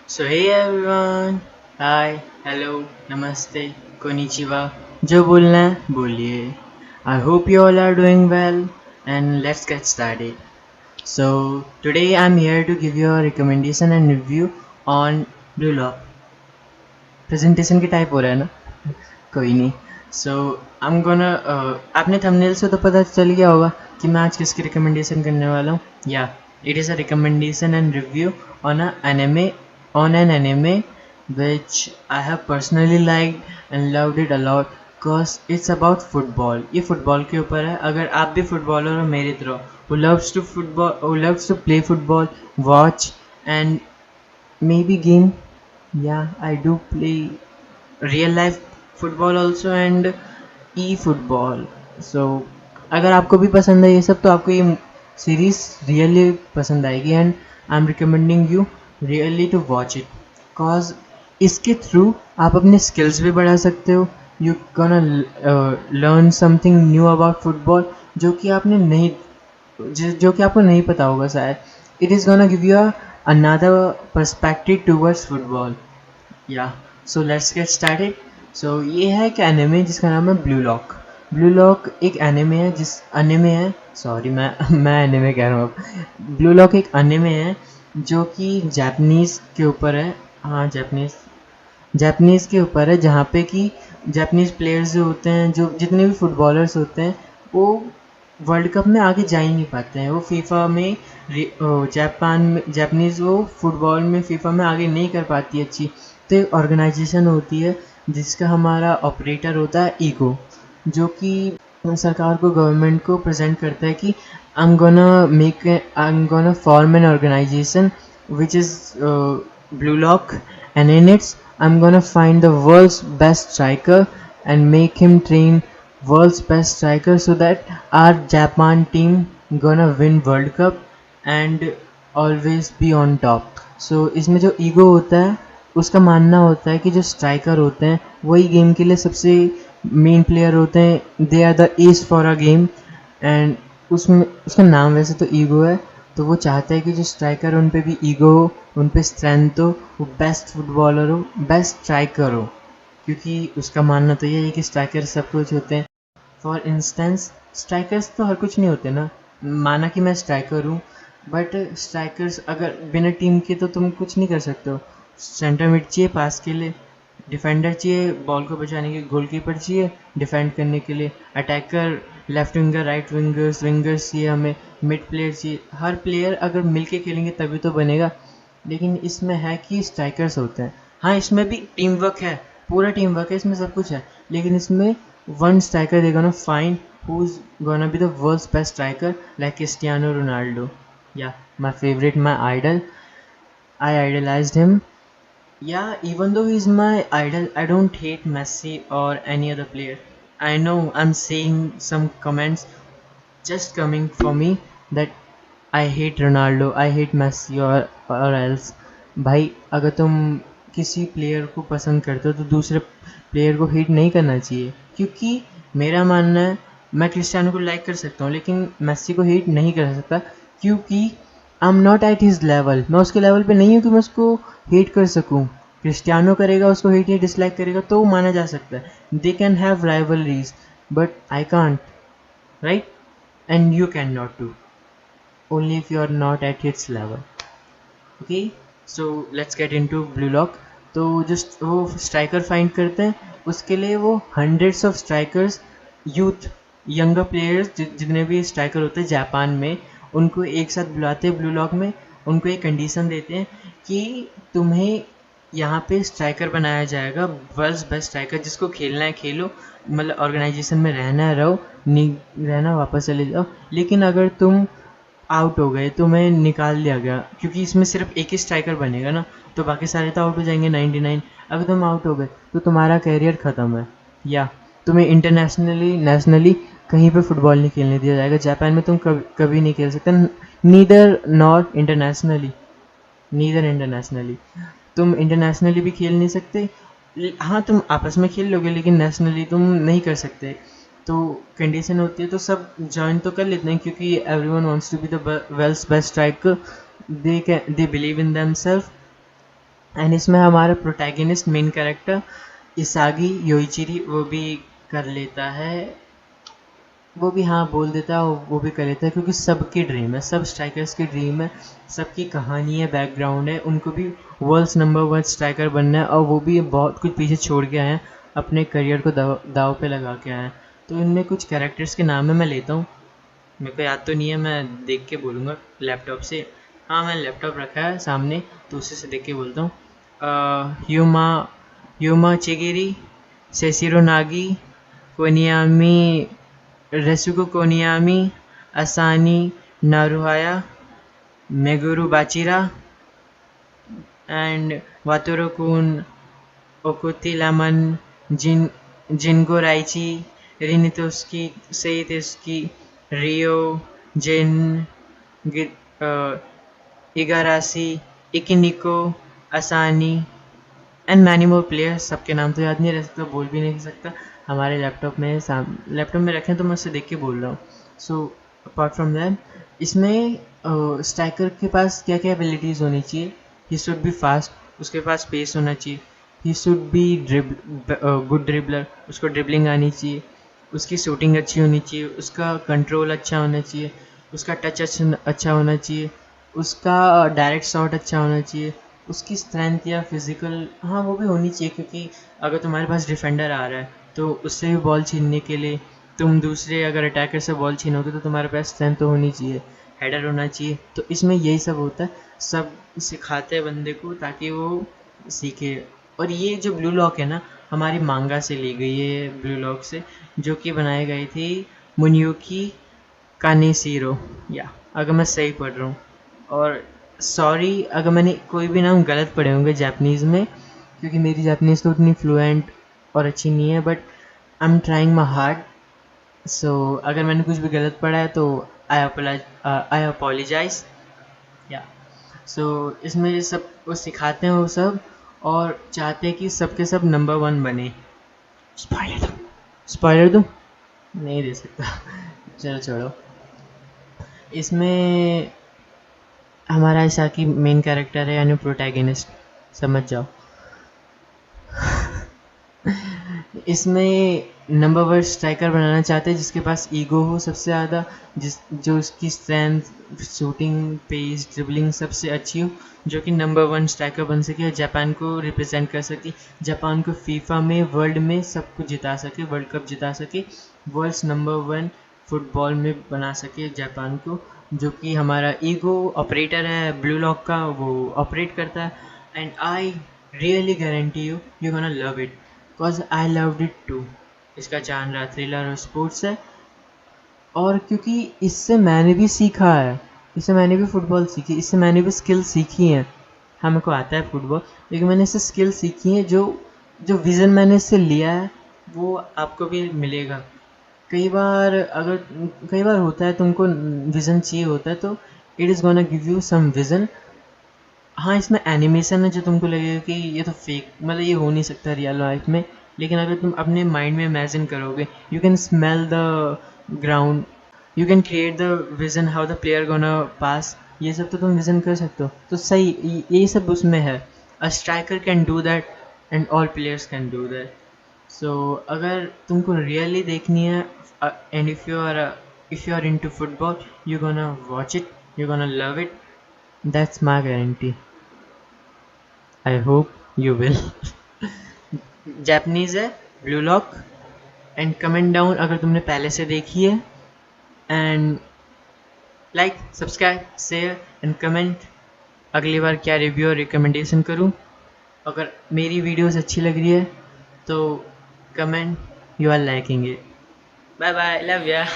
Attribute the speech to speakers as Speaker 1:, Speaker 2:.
Speaker 1: So hey everyone, hi, hello, namaste, konnichiwa, जो बोलना है बोलिए. I hope you all are doing well and let's get started. So today I'm here to give you a recommendation and review on Blue Lock. Presentation की type हो रहा है ना? कोई नहीं. So I'm gonna आपने thumbnail से तो पता चल गया होगा कि मैं आज किसकी recommendation करने वाला हूँ. Yeah, it is a recommendation and review on an anime which I have personally liked and loved it a lot because it's about football. ये football के ऊपर है. अगर आप भी footballer हो मेरी तरह who loves to play football, watch and maybe game. Yeah, I do play real life football also and e-football. So अगर आपको भी पसंद है ये सब तो आपको ये सीरीज रियली पसंद आएगी and I am recommending you really to watch it cause इसके थ्रू आप अपने स्किल्स भी बढ़ा सकते हो. You gonna learn something new about football जो कि आपको नहीं पता होगा शायद. It is gonna give you another perspective towards football. Yeah so let's get started. So ये है एक एनिमे जिसका नाम है ब्लू लॉक. ब्लू लॉक एक एनिमे है सॉरी मैं एनिमे कह रहा हूँ अब. ब्लू लॉक एक एनिमे है जो कि जापानीज़ के ऊपर है. हाँ, जापानीज़ के ऊपर है जहाँ पे कि जापानीज़ प्लेयर्स जो होते हैं, जो जितने भी फुटबॉलर्स होते हैं वो वर्ल्ड कप में आगे जा ही नहीं पाते हैं. वो फीफा में जापान में जापानीज़ वो फुटबॉल में फीफा में आगे नहीं कर पाती अच्छी. तो एक ऑर्गेनाइजेशन होती है जिसका हमारा ऑपरेटर होता है ईगो, जो कि सरकार को गवर्नमेंट को प्रेजेंट करता है कि I am gonna form an organization which is Blue Lock and in its I am gonna find the world's best striker and make him train world's best striker so that our Japan team gonna win World Cup and always be on top. So इसमें जो ego होता है उसका मानना होता है कि जो स्ट्राइकर होते हैं वही गेम के लिए सबसे मेन प्लेयर होते हैं. They are the ace for a game and उसमें उसका नाम वैसे तो ईगो है. तो वो चाहता है कि जो स्ट्राइकर उन पे भी ईगो हो, उन पे स्ट्रेंथ हो, वो बेस्ट फुटबॉलर हो, बेस्ट स्ट्राइकर हो, क्योंकि उसका मानना तो ये है कि स्ट्राइकर सब कुछ होते हैं. फॉर इंस्टेंस स्ट्राइकर्स तो हर कुछ नहीं होते ना. माना कि मैं स्ट्राइकर हूँ बट स्ट्राइकर्स अगर बिना टीम के तो तुम कुछ नहीं कर सकते हो. सेंटर मिड चाहिए पास के लिए, डिफेंडर चाहिए बॉल को बचाने के, गोलकीपर चाहिए डिफेंड करने के लिए, attacker left winger right wingers चाहिए हमें, मिड प्लेयर चाहिए. हर प्लेयर अगर मिलके खेलेंगे तभी तो बनेगा. लेकिन इसमें है कि स्ट्राइकर्स होते हैं. हाँ, इसमें भी टीम वर्क है, पूरा टीम वर्क है, इसमें सब कुछ है. लेकिन इसमें one striker they're gonna find who's gonna be the world's best striker like Cristiano Ronaldo. Yeah, my favorite, my idol. I idolized him. Yeah, even though he's my idol, I don't hate Messi or any other player. I know I'm seeing some comments just coming for me that I hate Ronaldo, I hate Messi or else. भाई अगर तुम किसी player को पसंद करते हो तो दूसरे प्लेयर को हेट नहीं करना चाहिए. क्योंकि मेरा मानना है मैं क्रिस्टियानो को लाइक कर सकता हूँ लेकिन मेसी को हेट नहीं कर सकता, क्योंकि I am not at his level. मैं उसके लेवल पे नहीं हूँ कि मैं उसको हेट कर सकूँ. क्रिस्टियानो करेगा, उसको हेट या डिसलाइक करेगा तो माना जा सकता है. They can have rivalries but I can't, right? And you can not do only if you are not at its level. Okay, so let's get into blue lock. तो जस्ट वो striker find करते हैं, उसके लिए वो hundreds of strikers, youth younger players जितने भी striker होते हैं जापान में, उनको एक साथ बुलाते हैं ब्लू लॉक में. उनको एक कंडीशन देते हैं कि तुम्हें यहाँ पे स्ट्राइकर बनाया जाएगा, वर्ल्ड्स बेस्ट स्ट्राइकर. जिसको खेलना है खेलो, मतलब ऑर्गेनाइजेशन में रहना है रहो, नहीं रहना वापस चले जाओ. लेकिन अगर तुम आउट हो गए, तुम्हें निकाल दिया गया, क्योंकि इसमें सिर्फ एक ही स्ट्राइकर बनेगा ना, तो बाकी सारे तो आउट हो जाएंगे 99. अगर तुम आउट हो गए तो तुम्हारा कैरियर ख़त्म है, या तुम्हें इंटरनेशनली नेशनली कहीं पे फुटबॉल नहीं खेलने दिया जाएगा. जापान में तुम कभी नहीं खेल सकते. नीदर इंटरनेशनली तुम इंटरनेशनली भी खेल नहीं सकते. हाँ, तुम आपस में खेल लोगे लेकिन नेशनली तुम नहीं कर सकते. तो कंडीशन होती है तो सब ज्वाइन तो कर लेते हैं, क्योंकि everyone wants to be the world's best striker. They believe in themselves. And इसमें हमारा protagonist main character Isagi Yoichi वो भी कर लेता है, वो भी हाँ बोल देता है, वो भी कर लेता है, क्योंकि सबकी ड्रीम है, सब स्ट्राइकर्स की ड्रीम है, सबकी कहानी है, बैकग्राउंड है, उनको भी वर्ल्ड्स नंबर 1 स्ट्राइकर बनना है, और वो भी बहुत कुछ पीछे छोड़ के आए हैं, अपने करियर को दाव पे लगा के आए हैं। तो इनमें कुछ कैरेक्टर्स के नाम है, मैं लेता हूँ, मेरे को याद तो नहीं है, मैं देख के बोलूँगा लैपटॉप से। हाँ मैंने लैपटॉप रखा है सामने, तो उसी से देख के बोलता हूँ। यूमा चिगिरी, सेसिरो नागी, कोनियामी रेसुको कोनियामी, असानी नारुहाया, मेगुरु बाचिरा एंड वातोरो कुन, ओकुति लामन, जिनको राइची, रिनितोस्की, सेइतेस्की, रियो, जिन, इगारासी, इकिनिको, असानी एंड मैनी मोर प्लेयर्स। सबके नाम तो याद नहीं रह सकता, बोल भी नहीं सकता, हमारे लैपटॉप में रखें तो मैं उससे देख के बोल रहा हूँ। सो अपार्ट फ्रॉम दैट, इसमें स्ट्राइकर के पास क्या क्या एबिलिटीज़ होनी चाहिए? ही शुड बी फास्ट, उसके पास पेस होना चाहिए, he should be good dribbler, उसको ड्रिबलिंग आनी चाहिए, उसकी शूटिंग अच्छी होनी चाहिए, उसका कंट्रोल अच्छा होना चाहिए, उसका टच अच्छा होना चाहिए, उसका डायरेक्ट शॉट अच्छा होना चाहिए, उसकी स्ट्रेंथ या फिजिकल हाँ वो भी होनी चाहिए, क्योंकि अगर तुम्हारे पास डिफेंडर आ रहा है तो उससे भी बॉल छीनने के लिए तुम दूसरे अगर अटैकर से बॉल छीनोगे तो तुम्हारे पास स्ट्रेंथ तो होनी चाहिए, हेडर होना चाहिए। तो इसमें यही सब होता है, सब सिखाते हैं बंदे को ताकि वो सीखे। और ये जो ब्लू लॉक है ना, हमारी मांगा से ली गई है, ब्लू लॉक से, जो कि बनाई गई थी मुनियुकी कानेशिरो, या अगर मैं सही पढ़ रहा हूँ, और सॉरी अगर मैंने कोई भी नाम गलत पढ़े होंगे जापानीज़ में, क्योंकि मेरी जापानीज़ तो उतनी फ्लुएंट और अच्छी नहीं है, but I am trying my hard. So अगर मैंने कुछ भी गलत पढ़ा है तो आई अपोलोजाइज। या सो इसमें ये सब वो सिखाते हैं वो सब, और चाहते हैं कि सबके सब नंबर 1 बने। स्पॉइलर दूँ? नहीं दे सकता चलो छोड़ो। इसमें हमारा इसाकी मेन कैरेक्टर है, यानी प्रोटैगनिस्ट, समझ जाओ। इसमें नंबर 1 स्ट्राइकर बनाना चाहते हैं जिसके पास ईगो हो सबसे ज़्यादा, जो उसकी स्ट्रेंथ, शूटिंग, पेस, ड्रिबलिंग सबसे अच्छी हो, जो कि नंबर 1 स्ट्राइकर बन सके और जापान को रिप्रेजेंट कर सके, जापान को फीफा में, वर्ल्ड में सब कुछ जिता सके, वर्ल्ड कप जिता सके, वर्ल्ड्स नंबर 1 फुटबॉल में बना सके जापान को। जो कि हमारा ईगो ऑपरेटर है ब्लू लॉक का, वो ऑपरेट करता है। And I really guarantee you gonna love it, because I loved it too. इसका जानरा थ्रिलर और स्पोर्ट्स है, और क्योंकि इससे मैंने भी सीखा है, इससे मैंने भी फुटबॉल सीखी, इससे मैंने भी स्किल सीखी हैं। हाँ मेरे को आता है फुटबॉल, लेकिन मैंने इससे स्किल सीखी है, जो जो विज़न मैंने इससे लिया है वो आपको भी मिलेगा। कई बार होता है तुमको विज़न चाहिए होता है, तो it is gonna give you some vision. हाँ इसमें एनिमेशन है जो तुमको लगेगा कि ये तो फेक, मतलब ये हो नहीं सकता रियल लाइफ में, लेकिन अगर तुम अपने माइंड में इमेजिन करोगे, you can smell the ground, you can create the vision how the player gonna पास, ये सब तो तुम विज़न कर सकते हो। तो सही यही सब उसमें है, a striker can do that and all players can do that. So अगर तुमको रियली देखनी है, and if you are into football, you gonna watch it, you gonna love it, that's my guarantee. I hope you will. Japanese है Blue Lock, and comment down अगर तुमने पहले से देखी है, and like, subscribe, share and comment अगली बार क्या रिव्यू और रिकमेंडेशन करूं। अगर मेरी वीडियोस अच्छी लग रही है तो comment, you are liking it. Bye bye, love या।